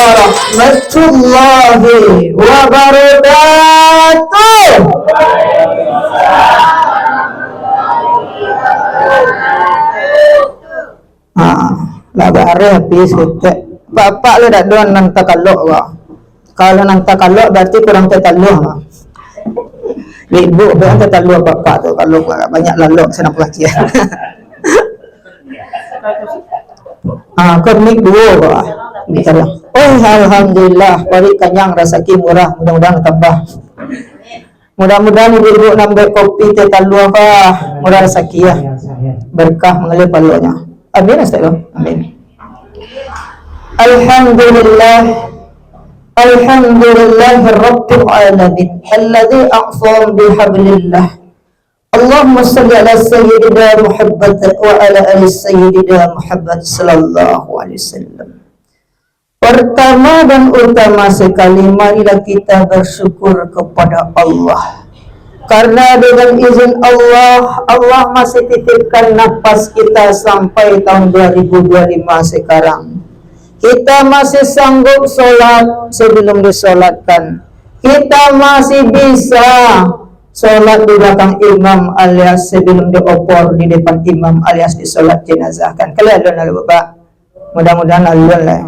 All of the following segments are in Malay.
warahmatullahi wabarakatuh. Labare habis kita. Bapak lu dak doan nang takaluk kok. Kalau nang takaluk berarti kurang takaluk. Ibu beran takaluk bapak tu kalau banyak laluk senang pengajian. Kernik dua kok. Oh alhamdulillah, beri kenyang rezeki murah, mudah-mudahan tambah. Mudah-mudahan ibu-ibu nambah kopi teh talu apa murah rezeki ya. Berkah mengalir palunya. Amin astagfirullah. Amin. Alhamdulillah rabbil alamin alladzi aqsam bihablillah. Allahumma salli ala sayyidina Muhammad wa ala ali sayyidina Muhammad sallallahu alaihi wasallam. Pertama dan utama sekali marilah kita bersyukur kepada Allah. Karena dengan izin Allah, Allah masih titipkan nafas kita sampai tahun 2025 sekarang. Kita masih sanggup sholat sebelum disolatkan. Kita masih bisa sholat di belakang imam alias sebelum diopor di depan imam alias disolat jenazah. Kan kalian alun Bapak. Mudah-mudahan alun lah.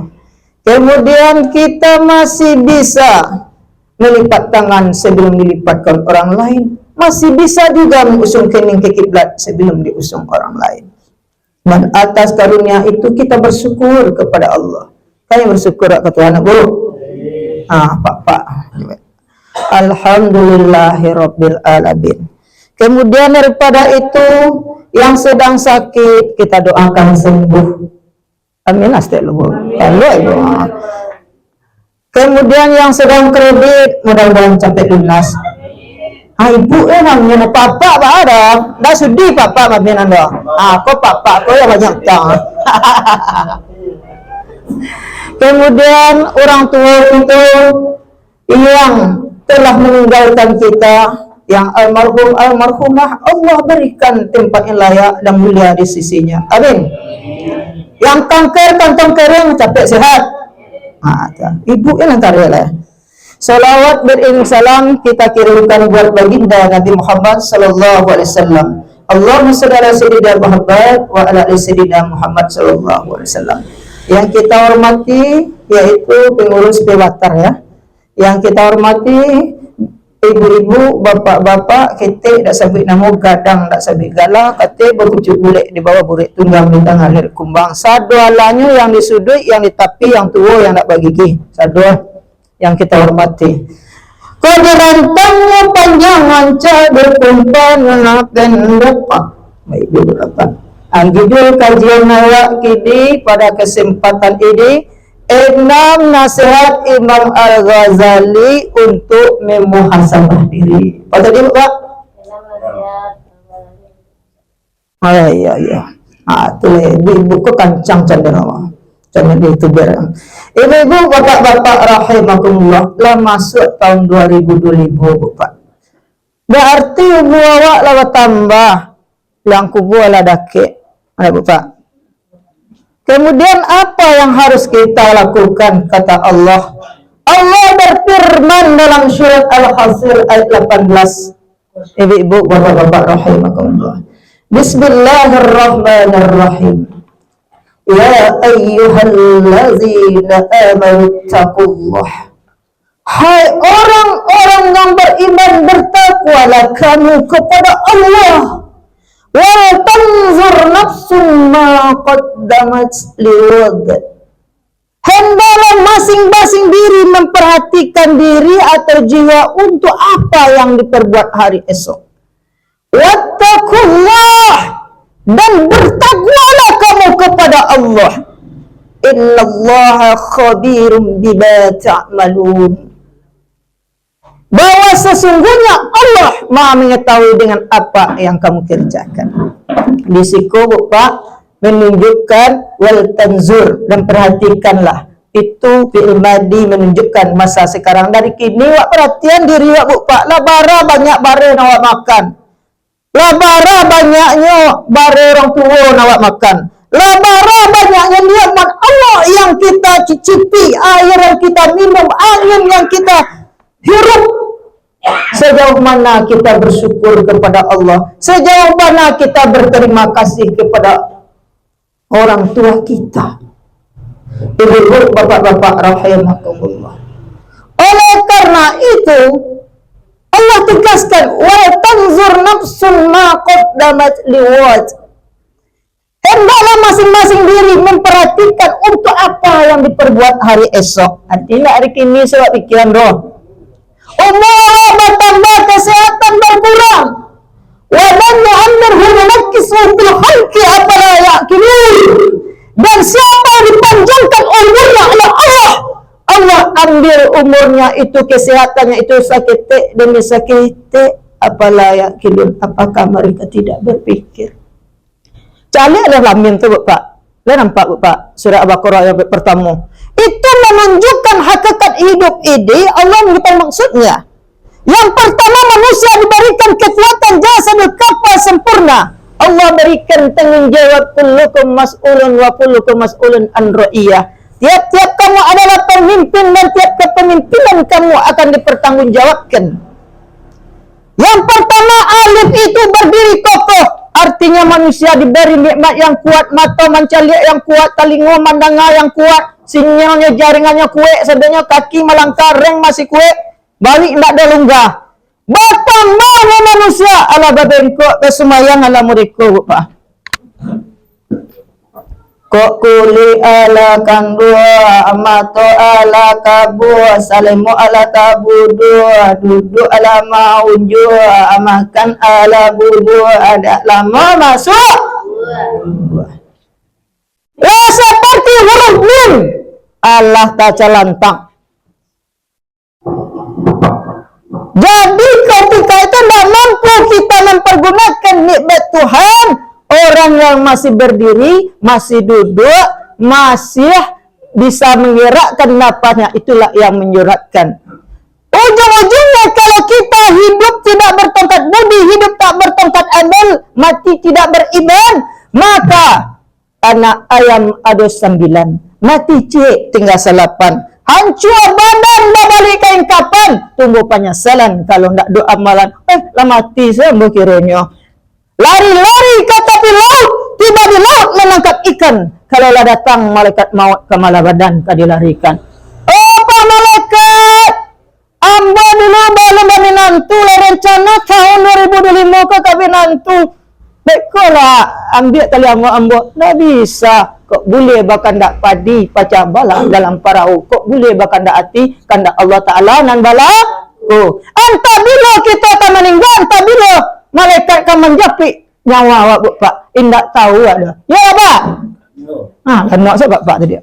Kemudian kita masih bisa melipat tangan sebelum dilipatkan orang lain. Masih bisa juga mengusung kening ke kiblat sebelum diusung orang lain. Dan atas karunia itu kita bersyukur kepada Allah. Kami bersyukur ke Tuhan Bu. Pak. Alhamdulillahirabbil alamin. Kemudian daripada itu yang sedang sakit kita doakan sembuh. Amin astagfirullah. Kemudian yang sedang kredit mudah-mudahan sampai lunas. Ibu namanya papa ada. Dah sudi papa mabinan dah. Kok papa kok ya banyak tang. Kemudian orang tua itu yang telah meninggalkan kita, yang almarhumah Allah berikan tempat yang layak dan mulia di sisinya. Amin. Yang kanker kantong kering capek sehat. Ibu yang antar lah. Salawat beriring salam kita kirimkan buat baginda Nabi Muhammad sallallahu alaihi wasallam. Allahumma shalli ala sayyidina Muhammad wa ala ali sayyidina Muhammad sallallahu alaihi wasallam. Yang kita hormati yaitu pengurus Pewatar ya. Yang kita hormati ibu-ibu, bapak-bapak, kita dak sabit namo gadang, dak sabit gala, kate berpucuk bulek di bawah burik tunggang bintang halir kumbang. Sadualannya yang disudut, yang ditapi, yang tua, yang dak bagigi. Sadua yang kita hormati. Keberantangnya panjangan cabai kumpan dan lupa. Baik beberapa. Judul kajian awak kini pada kesempatan ini 6 nasihat Imam Al-Ghazali untuk memuhasabah diri. Apa tadi Pak? Iya. Buku kancang cenderung. Jangan itu biar. Ibu-ibu, bapak-bapak rahimakumullah, lah masuk tahun 2020 Bapak. Berarti ibu awak lah tambah yang kubu ala dake. Ada Bapak. Kemudian apa yang harus kita lakukan kata Allah? Allah berfirman dalam surat Al-Hasr ayat 18. Ibu-ibu, bapak-bapak rahimakumullah. Bismillahirrahmanirrahim. Ya ayyuhallazina amanu taqullah. Hai orang-orang yang beriman, bertakwalah kamu kepada Allah. Wa tanzur nafsum ma qaddamat liwad. Hendaklah masing-masing diri memperhatikan diri atau jiwa untuk apa yang diperbuat hari esok. Wattaqullah, dan bertakwalah kamu kepada Allah. Innallaha khabirum bima ta'malun. Bahwa sesungguhnya Allah Maha mengetahui dengan apa yang kamu kerjakan. Di siku Bapak menunjukkan wal tanzur, dan perhatikanlah. Itu fi'il madi menunjukkan masa sekarang. Dari kini wak perhatian diri wak Bapak. Labara banyak bare nawak makan. Labara banyaknya bare orang tua nawak makan. Labara banyaknya nikmat Allah yang kita kita cicipi, air yang kita minum, angin yang kita hirup, sejauh mana kita bersyukur kepada Allah, sejauh mana kita berterima kasih kepada orang tua kita. Ibu-ibu, bapak-bapak rahimakumullah. Oleh karena itu Allah tegaskan, wa tanzur nafsun ma qaddamat liwat. Hendaklah masing-masing diri memperhatikan untuk apa yang diperbuat hari esok. Artinya hari ini sebab pikiran roh. Umur bertambah, kesehatan berkurang. Wa man yu'ammirhu nunakkishu fil khalqi afala ya'qilun. Dan siapa yang dipanjangkan umurnya oleh Allah, Allah ambil umurnya itu, kesehatannya itu sakit demi sakit, apalah yaqilun, apakah mereka tidak berpikir? Cari adalah lamim tu Pak. Lihat nampak Pak, surah Al-Baqarah yang pertama. Itu menunjukkan hakikat hidup ini, Allah menunjukkan maksudnya. Yang pertama, manusia diberikan kekuatan jasadul kafah sempurna. Allah berikan tanggung jawab, kullukum mas'ulun wa kullukum mas'ulun an ra'iyah. Tiap-tiap kamu adalah pemimpin dan tiap kepemimpinan kamu akan dipertanggungjawabkan. Yang pertama, alif itu berdiri kokoh. Artinya manusia diberi nikmat yang kuat, mata mencaliak yang kuat, telinga mandanga yang kuat, sinyalnya jaringannya kuat, sedangnya kaki melangkah, reng masih kuat, balik tidak ada lunggah. Bertambahnya manusia ala babengkok kesemayang ala mereka Pak. Kok kuli ala kandua, amato ala kabu, salimu ala tabudu, duduk ala maunju, makan ala budu, ada lama masuk. Ya seperti huruf mim, Allah taca lantang. Jadi ketika itu tidak mampu kita mempergunakan nikmat Tuhan, orang yang masih berdiri, masih duduk, masih bisa menggerakkan napasnya, itulah yang menyuratkan. Ujung-ujungnya kalau kita hidup tidak bertongkat budi, hidup tak bertongkat amal, mati tidak beriman, maka anak ayam ada 9, mati cik tinggal 8. Hancur badan dah balik kain kapan, tunggu penyesalan kalau tidak doa amalan. Lah mati semua kiranya. Lari-lari ke tepi laut, tiba di laut menangkap ikan. Kalaulah datang malaikat maut ke malah badan kau dilarikan. Oh Pak Malaikat, ambo dulu belum menantu lah rencana tahun 2025 ke kabinantu. Baiklah, ambil tali ambo, tak bisa. Kok boleh bahkan tak padi pacah bala dalam perahu. Kok boleh bahkan tak hati kandak Allah Ta'ala nan bala. Entah bila kita akan meninggal, entah bila malaikat akan menjapik nyawa awak Pak. Indak tahu ada. Ya Pak? Lenak sebab Pak tadi.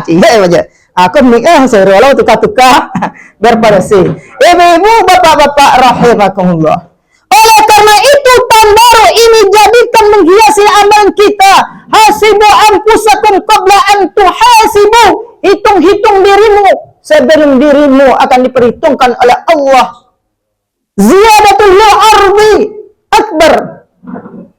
Cik aja. Aku mik seru lah tukar-tukar berparasi. Ibu-ibu, bapak-bapak rahimakumullah. Oleh karena itu Tandaru ini jadikan menghiasi amalan kita. Hasibu anfusakum qabla an tuhasibu. Hitung-hitung dirimu sebelum dirimu akan diperhitungkan oleh Allah. Ziyadatul ardi akbar.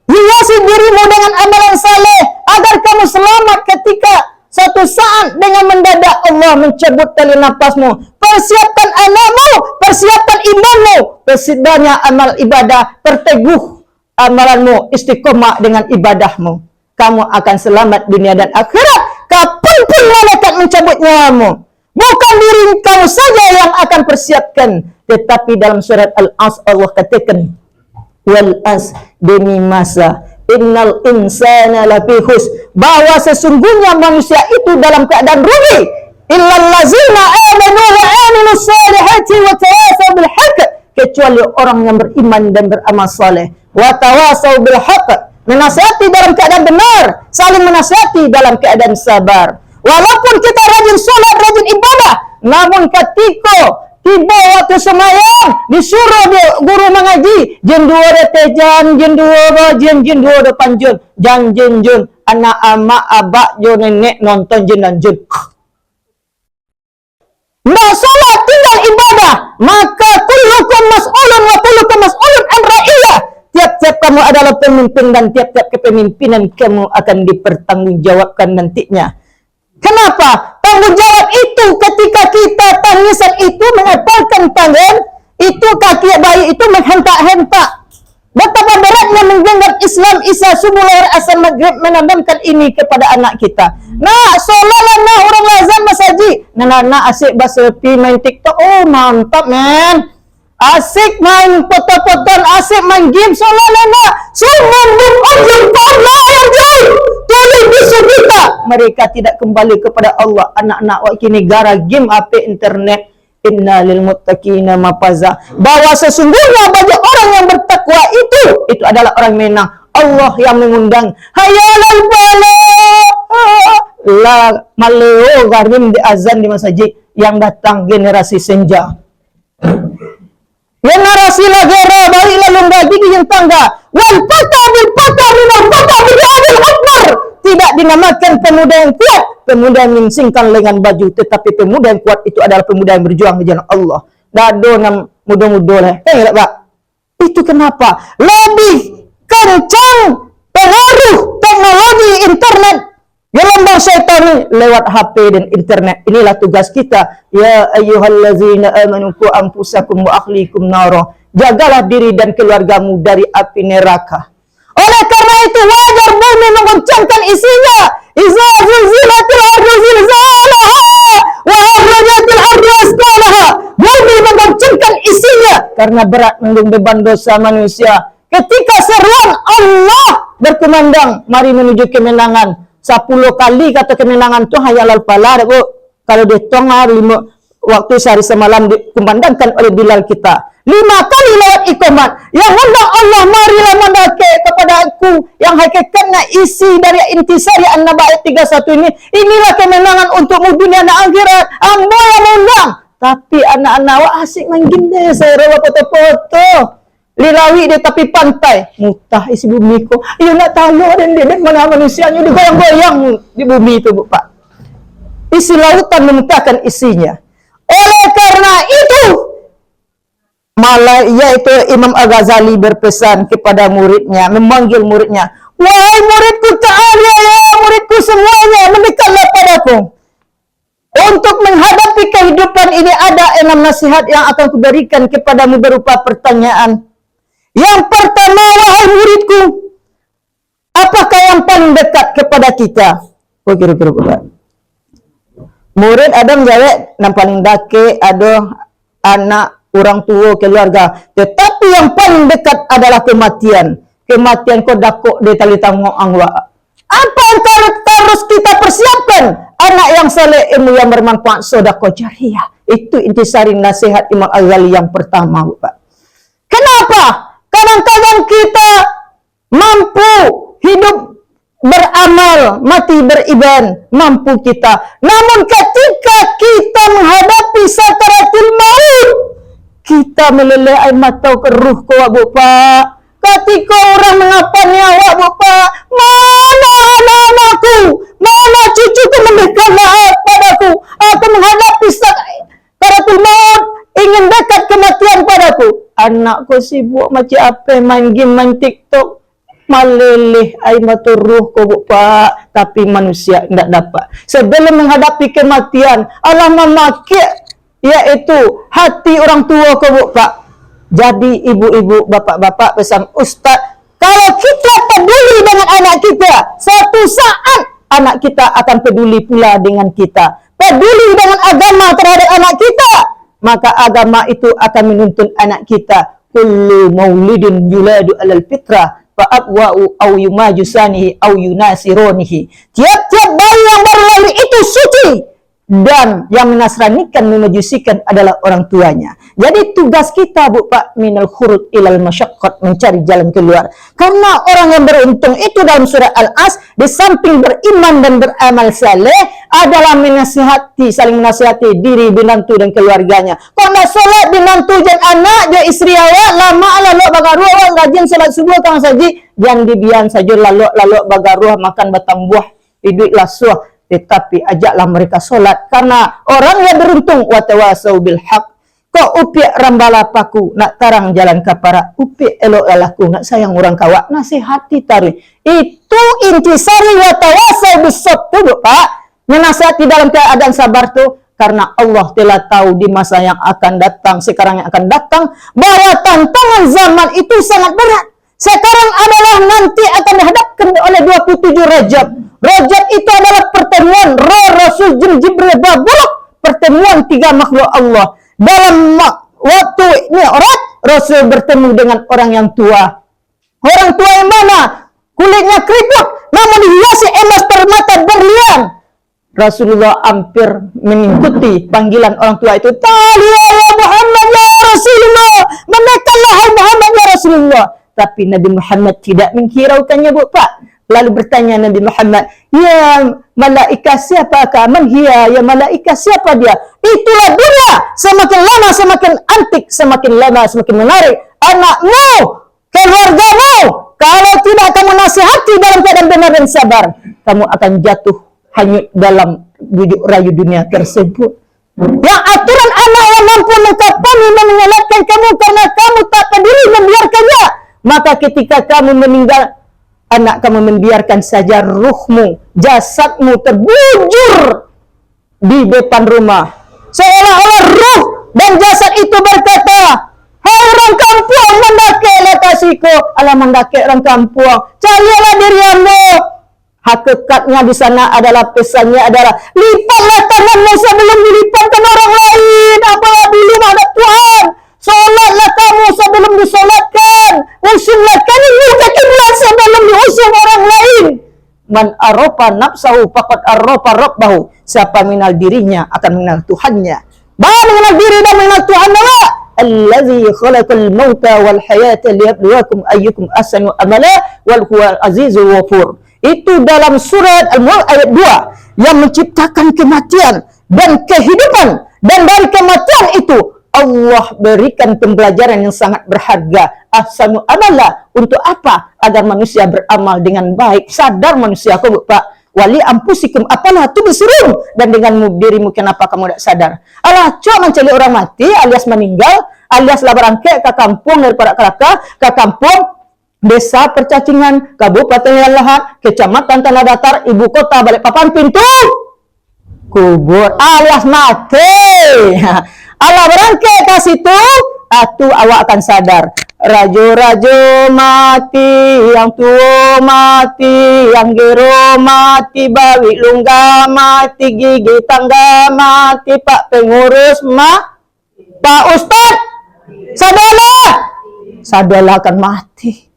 Hiasi dirimu dengan amalan saleh agar kamu selamat ketika satu saat dengan mendadak Allah mencabut tali napasmu. Persiapkan anakmu, persiapkan imanmu, persedianya amal ibadah, perteguh amalanmu, istiqomah dengan ibadahmu. Kamu akan selamat dunia dan akhirat. Kapanpun malaikat mencabut nyawamu, bukan diri kamu saja yang akan persiapkan, tetapi dalam surat Al-As Allah katakan, wal as demi masa, innal insana lafi khus, bahwa sesungguhnya manusia itu dalam keadaan rugi, illal ladzina amanu wa amilus salihati wa tawasaw bil haqq, kecuali orang yang beriman dan beramal saleh, wa tawasaw bil haqq, menasihati dalam keadaan benar, saling menasihati dalam keadaan sabar. Walaupun kita rajin sholat, rajin ibadah, namun ketika tiba waktu semayang, disuruh guru mengaji, jen dua de tejan, jen dua bajen, jen dua de panjun, jan jen jun, anak ama abak jo nenek nonton jen dan jun. Nggak sholat, tinggal ibadah, maka kullukum mas'ulun wa kullukum mas'ulun an ra'iyah. Tiap-tiap kamu adalah pemimpin dan tiap-tiap kepemimpinan kamu akan dipertanggungjawabkan nantinya. Kenapa? Tanggung jawab itu ketika kita tangisan itu mengepalkan tangan, itu kaki bayi itu menghentak-hentak. Betapa beratnya menggenggam Islam Isa subuh lahir asal maghrib menanamkan ini kepada anak kita. Nah, solatlah nah orang lazam masaji. Nah asik basepi main TikTok. Oh mantap men. Asik main foto-fotoan, asik main game. Solatlah nah. Semua mengajur Allah yang jauh. Tolong bisu kita. Mereka tidak kembali kepada Allah. Anak-anak wak kini gara game HP internet. Inna lil muttaqina mafaza. Bahwa sesungguhnya bagi orang yang bertakwa itu adalah orang menang. Allah yang mengundang. Hayalal bala la maleo garim di azan di masjid yang datang generasi senja. Generasi lagera baiklah lomba gigi yang tangga. Wal fata bil fata minal fata bil adil akbar. Tidak dinamakan pemuda yang kuat, pemuda yang menyingsingkan lengan baju, tetapi pemuda yang kuat itu adalah pemuda yang berjuang di jalan Allah. Dado nam muda-muda lah. Tengok Pak. Itu kenapa? Lebih kencang pengaruh teknologi internet gelombang syaitan ini lewat HP dan internet. Inilah tugas kita. Ya ayyuhallazina amanu qu anfusakum wa ahlikum nara. Jagalah diri dan keluargamu dari api neraka. Oleh karena itu wajar bumi menggoncangkan isinya. Iza zulzilatil ardu zilzalaha wa akhrajatil ardu asqalaha. Bumi menggoncangkan isinya karena berat menanggung beban dosa manusia. Ketika seruan Allah berkumandang, mari menuju kemenangan. 10 kali kata kemenangan itu hayalal falah. Kalau dihitung 5 waktu sehari semalam dikumandangkan oleh Bilal kita. 5 kali lewat ikomat yang undang Allah, marilah mendake kepada aku yang hakikatnya isi dari intisari an-naba ayat 31 ini. Inilah kemenangan untukmu dunia dan akhirat. Ambo yang undang. Tapi anak-anak wah asik main game deh, saya rawa foto-foto lilawi di tepi pantai, mutah isi bumi ko. Ayo nak tahu dan dia mana manusianya digoyang-goyang di bumi itu, Bu Pak. Isi lautan memutahkan isinya. Oleh karena itu malah yaitu Imam Al-Ghazali berpesan kepada muridnya, memanggil muridnya, wahai muridku ta'ala ya muridku semuanya, mendekatlah padaku. Untuk menghadapi kehidupan ini ada 6 nasihat yang akan kuberikan kepadamu berupa pertanyaan. Yang pertama, wahai muridku, apakah yang paling dekat kepada kita? Oh kira-kira murid ada menjawab, yang paling dekat ada anak, orang tua, keluarga. Tetapi yang paling dekat adalah kematian. Kematian kau dakok di tali tanggung angwa. Apa yang harus kita persiapkan? Anak yang soleh, ilmu yang bermanfaat, sedekah jariyah. Itu intisari nasihat Imam Al-Ghazali yang pertama, Pak. Kenapa? Kadang-kadang kita mampu hidup beramal, mati beribadah, mampu kita. Namun ketika kita menghadapi sakaratul maut, kita meleleh air mata ke ruh ko, Bu Pak. Ketika orang mengapa nyawa, Bu Pak, mana anak-anakku, mana cucuku mendekatlah padaku. Aku menghadapi sakaratul maut, ingin dekat kematian padaku. Anakku sibuk macam apa, main game, main TikTok, maleleh air mata ruh ko, Bu Pak. Tapi manusia tidak dapat. Sebelum menghadapi kematian, Allah memakai yaitu hati orang tua ko, Bu Pak. Jadi ibu-ibu, bapak-bapak, pesan Ustaz, kalau kita peduli dengan anak kita, suatu saat anak kita akan peduli pula dengan kita. Peduli dengan agama terhadap anak kita, maka agama itu akan menuntun anak kita. Kullu maulidin yuladu alal fitrah fa abwa'u aw yumajusanihi aw yunasironihi. Tiap-tiap bayi yang baru lahir itu suci, dan yang menasranikan, memajusikan adalah orang tuanya. Jadi tugas kita, Bu Pak, minal khurud ilal masyaqqat, mencari jalan keluar. Karena orang yang beruntung itu dalam surah Al-As, di samping beriman dan beramal saleh, adalah menasihati, saling menasihati diri, binantu dan keluarganya. Kau nak solat binantu dan anak, dia istri awak, lama lalu bagaruh awak, rajin solat subuh kang saji, jangan dibian saja lalu bagaruh, makan batang buah, hiduplah suah. Tetapi ajaklah mereka solat, karena orang yang beruntung watawasau bil haq. Kau upiak rambala paku, nak tarang jalan kapara, upiak elok alaku, nak sayang orang kawak, nasihati tarik. Itu intisari watawasau bis sabr, Pak. Menasihati dalam keadaan sabar tuh, Karena Allah telah tahu di masa yang akan datang, sekarang yang akan datang, bahwa tantangan zaman itu sangat berat. Sekarang adalah nanti akan dihadapkan oleh 27 Rajab. Rajab itu adalah pertemuan Roh Rasul Jibril Babuluk, pertemuan tiga makhluk Allah. Dalam waktu Mi'raj, Rasul bertemu dengan orang yang tua. Orang tua yang mana? Kulitnya keriput, namun dihiasi emas permata berlian. Rasulullah hampir mengikuti panggilan orang tua itu. Ta'ala ya Muhammad ya Rasulullah, menekanlah Muhammad ya Rasulullah. Tapi Nabi Muhammad tidak menghiraukannya, Bu Pak. Lalu bertanya Nabi Muhammad, ya malaikat siapakah? Man hiya? Ya malaikat siapa dia? Itulah dunia. Semakin lama semakin antik, semakin lama semakin menarik. Anakmu, keluargamu, kalau tidak kamu nasihati dalam keadaan benar dan sabar, kamu akan jatuh hanyut dalam bujuk rayu dunia tersebut. Yang aturan anak yang mampu mengkapangi mengingatkan kamu karena kamu tak peduli membiarkannya. Maka ketika kamu meninggal, anak kamu membiarkan saja ruhmu, jasadmu terbujur di depan rumah. Seolah-olah ruh dan jasad itu berkata, hai orang kampung, mendakeklah kasihku. Alah mendakek orang kampung, carilah dirimu. Hakikatnya di sana adalah, pesannya adalah, lipatlah tanganmu sebelum dilipatkan orang lain. Apabila menghadap Tuhan, solatlah kamu sebelum disolatkan. Usunglah kamu ke kiblat sebelum diusung orang lain. Man arofa nafsahu faqad arofa rabbahu. Siapa mengenal dirinya akan mengenal Tuhannya. Bahwa mengenal diri dan mengenal Tuhan Allah. Allazi khalaqal mauta wal hayata liyabluwakum ayyukum ahsanu amala wal huwal azizul ghafur. Itu dalam surat Al-Mulk ayat 2 yang menciptakan kematian dan kehidupan, dan dari kematian itu Allah berikan pembelajaran yang sangat berharga. Ahsanu amala, untuk apa? Agar manusia beramal dengan baik. Sadar manusia, aku Pak. Wali ampusikum apalah tubsirun, dan dengan dirimu kenapa kamu tidak sadar? Alah, cuma mencari orang mati alias meninggal, alias lah berangkat ke kampung daripada Kelaka, ke kampung Desa Percacingan, Kabupaten Lahat, Kecamatan Tanah Datar, Ibu Kota Balikpapan, pintu kubur alias mati. Allah berangkat ke situ, atu awak akan sadar. Rajo-rajo mati, yang tua mati, yang gero mati, bawi lungga mati, gigi tangga mati, Pak Pengurus Pak Ustad, sadarlah akan mati.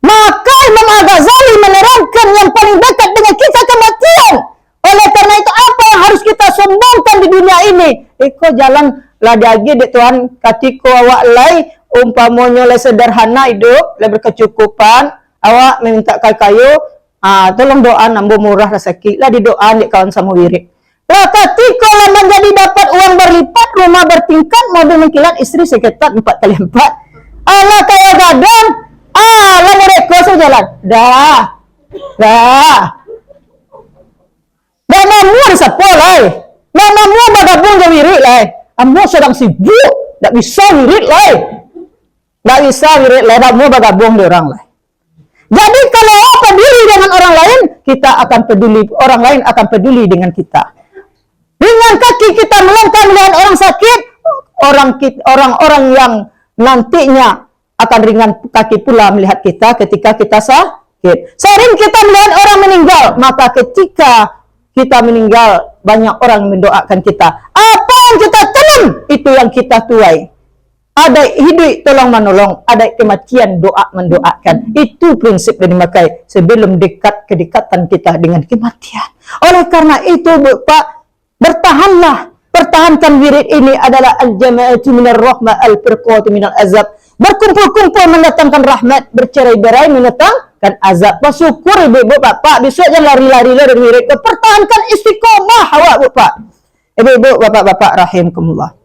Maka Imam Al-Ghazali menerangkan yang paling dekat dengan kita kematian. Oleh karena itu apa yang harus kita sombongkan di dunia ini? Iko jalan lah lagi dek Tuhan, katiko awak lai umpamanya le sederhana hidup, le berkecukupan, awak meminta kayu, tolong doa nambo murah rezeki lah di doa dek kawan sama wirid. Lah katiko lah menjadi dapat uang berlipat, rumah bertingkat, mobil mengkilat, istri seketat 4x4. Allah kaya gadang, lah mereka jalan. Dah. Dan namu siapa lai? Namu bergabung ke wirid lai. Amu sedang sibuk, tak bisa wirid lai. Tak bisa wirid lai, namu bergabung dengan orang lain. Jadi kalau peduli dengan orang lain, kita akan peduli, orang lain akan peduli dengan kita. Dengan kaki kita melangkah melihat orang sakit, orang-orang yang nantinya akan ringan kaki pula melihat kita ketika kita sakit. Sering kita melihat orang meninggal, maka ketika kita meninggal, banyak orang mendoakan kita. Apa yang kita tanam, itu yang kita tuai. Ada hidup tolong menolong, ada kematian doa mendoakan. Itu prinsip yang dimakai sebelum dekat kedekatan kita dengan kematian. Oleh karena itu, Pak, bertahanlah. Pertahankan wirid ini adalah al-jama'atu minar rahmah, al-firqatu minal azab. Berkumpul-kumpul mendatangkan rahmat, bercerai-berai mendatangkan azab. Bersyukur ibu-ibu bapak, besok jangan lari-lari dari wirid. Pertahankan istiqomah awak bapak. Ibu-ibu bapak-bapak rahimkumullah.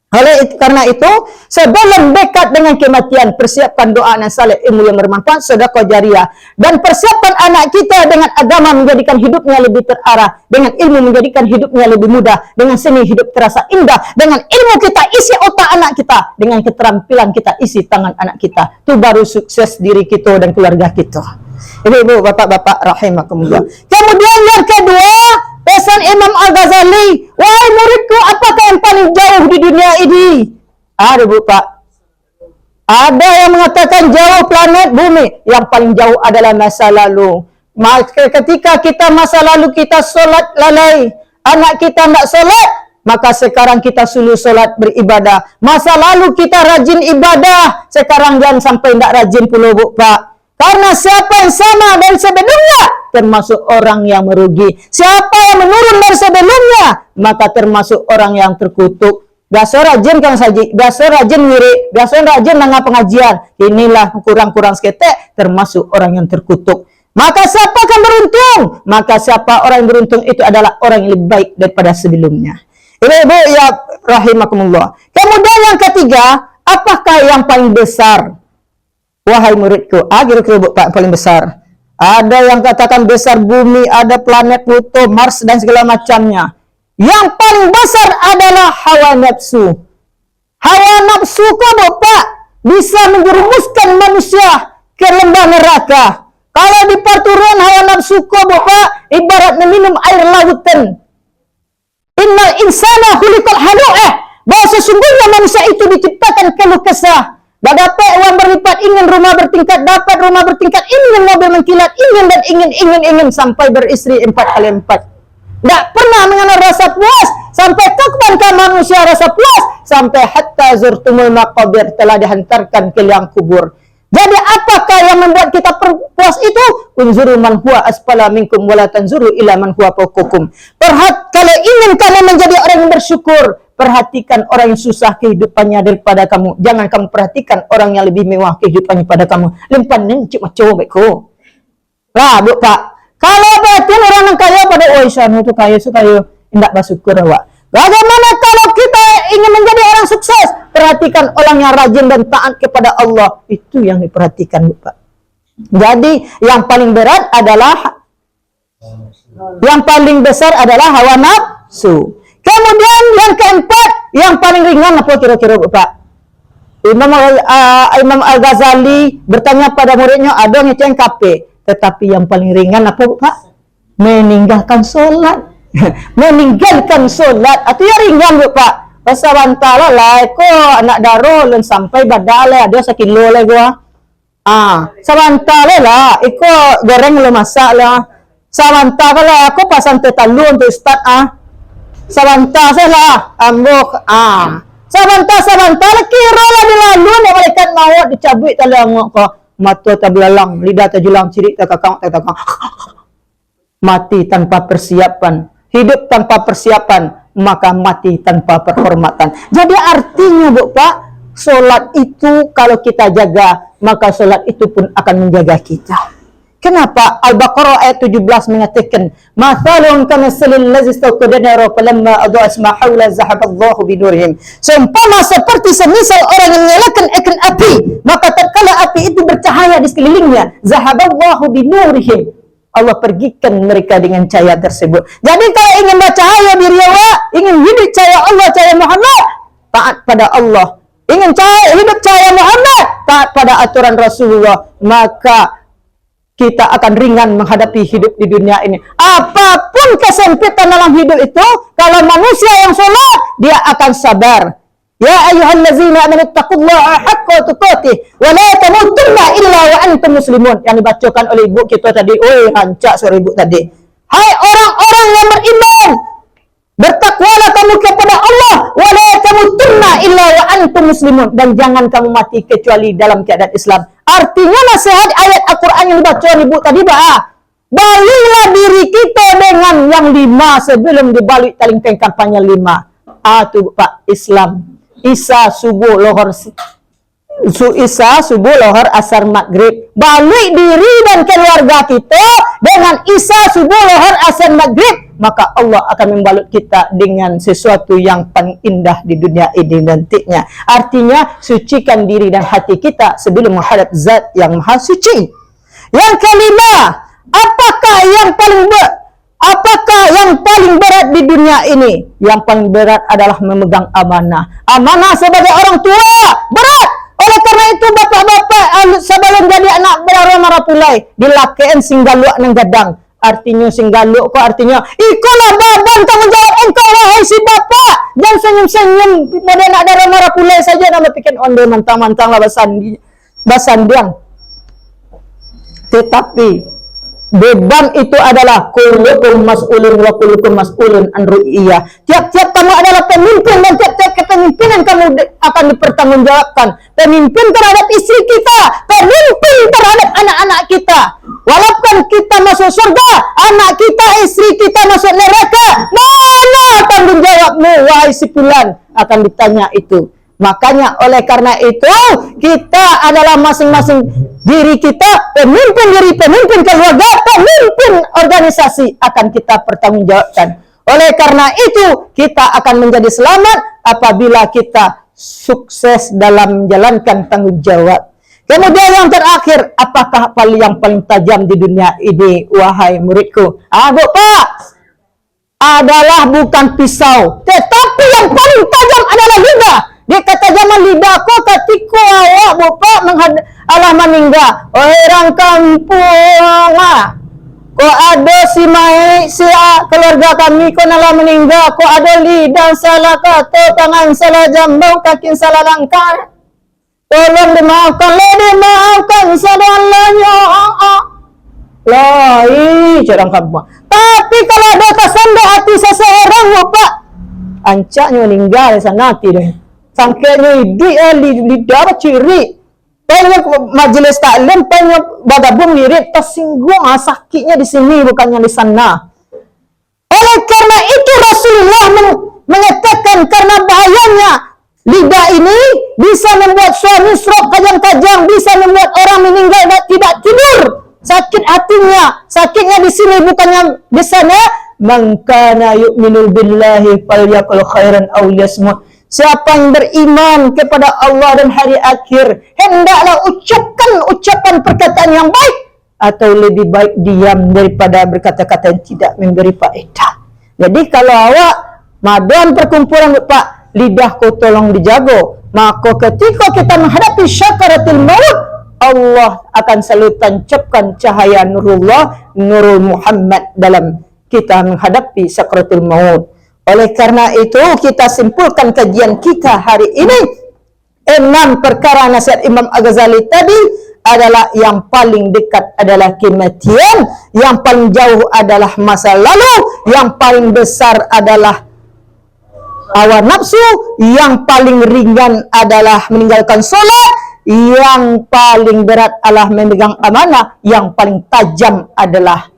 Oleh karena itu, sebelum dekat dengan kematian, persiapkan doa dan saleh ilmu yang bermanfaat, sedekah jariah, dan persiapkan anak kita dengan agama menjadikan hidupnya lebih terarah, dengan ilmu menjadikan hidupnya lebih mudah, dengan seni hidup terasa indah, dengan ilmu kita isi otak anak kita, dengan keterampilan kita isi tangan anak kita. Itu baru sukses diri kita dan keluarga kita. Ibu-ibu, bapak-bapak rahimakumullah. Kemudian yang kedua, pesan Imam Al-Ghazali, wahai muridku Siapakah yang paling jauh di dunia ini? Ada Bu Pak. Ada yang mengatakan jauh planet bumi. Yang paling jauh adalah masa lalu. Ketika kita masa lalu kita solat lalai, anak kita tidak solat, maka sekarang kita suluh solat beribadah. Masa lalu kita rajin ibadah, sekarang jangan sampai tidak rajin pula Bu Pak. Karena siapa yang sama dari sebelumnya, termasuk orang yang merugi. Siapa yang menurun dari sebelumnya, maka termasuk orang yang terkutuk. Biasa rajin kang saji, biasa rajin wirid, biasa rajin nangah pengajian. Inilah kurang-kurang seketek, termasuk orang yang terkutuk. Maka siapa akan beruntung? Maka siapa orang yang beruntung itu adalah orang yang lebih baik daripada sebelumnya. Ibu ya rahimakumullah. Kemudian yang ketiga, apakah yang paling besar? Wahai muridku, kira-kira Pak paling besar. Ada yang katakan besar bumi, ada planet Pluto, Mars dan segala macamnya. Yang paling besar adalah hawa nafsu. Hawa nafsu kok Pak bisa menjerumuskan manusia ke lembah neraka. Kalau di perturuan hawa nafsu kok Pak ibarat meminum air lautan. Innal insana khuliqal halu'ah. Bahwa sesungguhnya manusia itu diciptakan keluh kesah. Dah dapat uang berlipat, ingin rumah bertingkat, dapat rumah bertingkat, ingin mobil mengkilat, ingin dan ingin sampai beristri 4x4. Tak pernah mengenal rasa puas. Sampai kapankah manusia rasa puas? Sampai hatta zurtumul maqabir, telah dihantarkan ke liang kubur. Jadi apakah yang membuat kita puas itu? Unzuru man huwa asfala minkum wala tanzuru ila man huwa fawqakum. Kalau ingin kamu menjadi orang yang bersyukur, perhatikan orang yang susah kehidupannya daripada kamu. Jangan kamu perhatikan orang yang lebih mewah kehidupannya pada kamu. Limpan nencik macam baikku. Lah, Bu Pak. Kalau betul orang yang kaya pada sana itu kaya, tidak bersyukur awak. Bagaimana kalau kita ingin menjadi orang sukses? Perhatikan orang yang rajin dan taat kepada Allah. Itu yang diperhatikan, Bu Pak. Jadi yang paling berat adalah yang paling besar adalah hawa nafsu. Kemudian yang keempat, yang paling ringan apa kira-kira Bu Pak? Imam Al-Ghazali bertanya pada muridnya, ada yang kape, tetapi yang paling ringan apa Bu Pak? Meninggalkan solat. Meninggalkan solat. Itu ya ringan Bu Pak. Pasal bantala lah, ko anak darul dan sampai badale ada sekilo lah gua. Sabantala lah, iko goreng lo masak lah. Sabantala lah, aku pasang tetalu untuk start Sabanta lah, ambok Sabanta kira lah dilalu ni malaikat maut dicabut tali angok ko mata tablalang, lidah tajulang, cirik takakang. Mati tanpa persiapan, hidup tanpa persiapan, maka mati tanpa perhormatan. Jadi artinya Bu Pak, solat itu kalau kita jaga, maka solat itu pun akan menjaga kita. Kenapa? Al-Baqarah ayat 17 mengatakan, "Mathalun kamasalil ladzi istawqada nara falamma adha'a ma hawla zahaballahu binurihim." Seumpama seperti semisal orang yang menyalakan ekor api, maka tatkala api itu bercahaya di sekelilingnya, zahaballahu binurihim. Allah pergikan mereka dengan cahaya tersebut. Jadi kalau ingin bercahaya diri awak, ingin hidup cahaya Allah, cahaya Muhammad, taat pada Allah. Ingin hidup cahaya Muhammad, taat pada aturan Rasulullah, maka kita akan ringan menghadapi hidup di dunia ini. Apapun kesempitan dalam hidup itu, kalau manusia yang sholat, dia akan sabar. Ya ayyuhallazina amanu taqullaha haqqa tuqatih wa la tamutunna illa wa antum muslimun. Yang dibacakan oleh ibu kita tadi. Hancak suara ibu tadi. Hai orang-orang yang beriman, bertakwalah kamu kepada Allah, wa la tamutunna illa wa antum muslimun, dan jangan kamu mati kecuali dalam keadaan Islam. Artinya nasihat ayat Al-Quran yang dibaca ibu tadi, balilah diri kita dengan yang 5 sebelum dibalik talingkan kampanye 5. Itu Pak, Islam. Isya subuh lohor asar maghrib. Balik diri dan keluarga kita dengan Isya subuh lohor asar maghrib, maka Allah akan membalut kita dengan sesuatu yang paling indah di dunia ini nantinya. Artinya sucikan diri dan hati kita sebelum menghadap Zat yang Maha Suci. Yang kelima, apakah yang paling berat di dunia ini? Yang paling berat adalah memegang amanah. Amanah sebagai orang tua berat. Oleh karena itu bapak-bapak sebelum jadi anak berara marapulai dilakein singgaluak nang gadang. artinya sing galuk ko, artinya ikulah badan tanggungjawab engkau wahai si bapak. Jangan senyum-senyum pada nak darah marah pulai saja nama pikir onde mantang-mantang lah basandiang. Tetapi beban itu adalah kullukum mas'ulun wa kullukum mas'ulun an ru'iyah. Tiap-tiap kamu adalah pemimpin dan tiap-tiap kepemimpinan kamu akan dipertanggungjawabkan. Pemimpin terhadap istri kita, pemimpin terhadap anak-anak kita. Walaupun kita masuk surga, anak kita, istri kita masuk neraka, mana tanggung jawabmu wahai si fulan? Akan ditanya itu. Makanya oleh karena itu kita adalah masing-masing diri kita, pemimpin diri, pemimpin keluarga, pemimpin organisasi akan kita pertanggungjawabkan. Oleh karena itu kita akan menjadi selamat apabila kita sukses dalam menjalankan tanggung jawab. Kemudian yang terakhir, apakah yang paling tajam di dunia ini wahai muridku? Bu Pak, adalah bukan pisau, tetapi yang paling tajam adalah lidah. Dia kata zaman lidahku ketika awak bapak alah meninggal. Orang kampung kau ada si mai si keluarga kami kau nalah meninggal. Kau ada lidah salah kata, tangan salah jambau, kaki salah langkah. Tolong dimaafkan, dimaafkan sadalanya. Lai jarang kampung. Tapi kalau ada tersendak hati seseorang bapak, ancaknya meninggal sana hati deh. Sangkanya lidah ciri. Pengen majelis taklim, pengen bagabung mirip, tersinggung, sakitnya di sini bukannya di sana. Oleh karena itu Rasulullah mengatakan karena bahayanya lidah ini bisa membuat suami stroke kajang-kajang, bisa membuat orang meninggal dan tidak tidur. Sakit hatinya, sakitnya di sini bukannya di sana. Man kana yu'minu billahi falyaqul khairan aw liyasmut. Siapa yang beriman kepada Allah dan hari akhir, hendaklah ucapkan ucapan perkataan yang baik, atau lebih baik diam daripada berkata-kata yang tidak memberi faedah. Jadi kalau awak madan perkumpulan Pak, lidahku tolong dijaga, maka ketika kita menghadapi syakaratul maut, Allah akan selalu tancapkan cahaya nurullah, nurul Muhammad dalam kita menghadapi syakaratul maut. Oleh karena itu kita simpulkan kajian kita hari ini, 6 perkara nasihat Imam Al-Ghazali tadi adalah yang paling dekat adalah kematian, yang paling jauh adalah masa lalu, yang paling besar adalah hawa nafsu, yang paling ringan adalah meninggalkan sholat, yang paling berat adalah memegang amanah, yang paling tajam adalah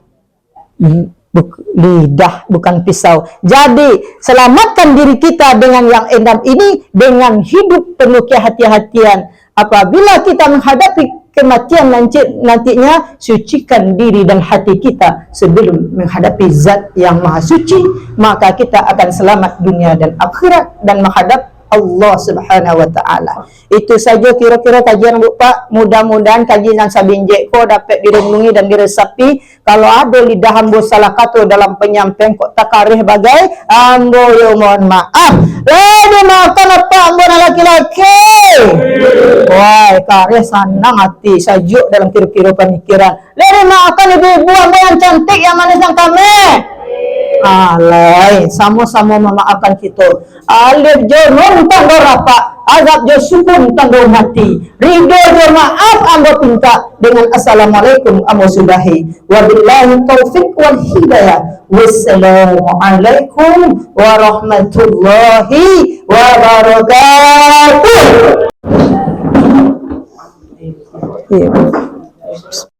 lidah bukan pisau. Jadi selamatkan diri kita dengan yang 6 ini, dengan hidup penuh kehati-hatian. Apabila kita menghadapi kematian nantinya, sucikan diri dan hati kita sebelum menghadapi zat yang maha suci, maka kita akan selamat dunia dan akhirat dan menghadap Allah Subhanahu wa taala. Itu saja kira-kira kajian Bu Pak. Mudah-mudahan kajian sabinjek ko dapat direnungi dan diresapi. Kalau ada lidah ambo salah kata dalam penyampaian kok takarih bagai ambo yo mohon maaf. Lede maafkan apa ambo laki-laki. Wah, karya senang hati, sajuk dalam kira-kira pemikiran. Lede maafkan ibu-ibu ambo yang cantik, yang manis yang kami. Alai, sama-sama memaafkan kita. Alif jo nun tanggo rapa, azab jo sukun tanggo mati. Ridho jo maaf ambo pinta dengan assalamualaikum ambo sudahi. Wabillahi taufiq wal hidayah. Wassalamualaikum warahmatullahi wabarakatuh.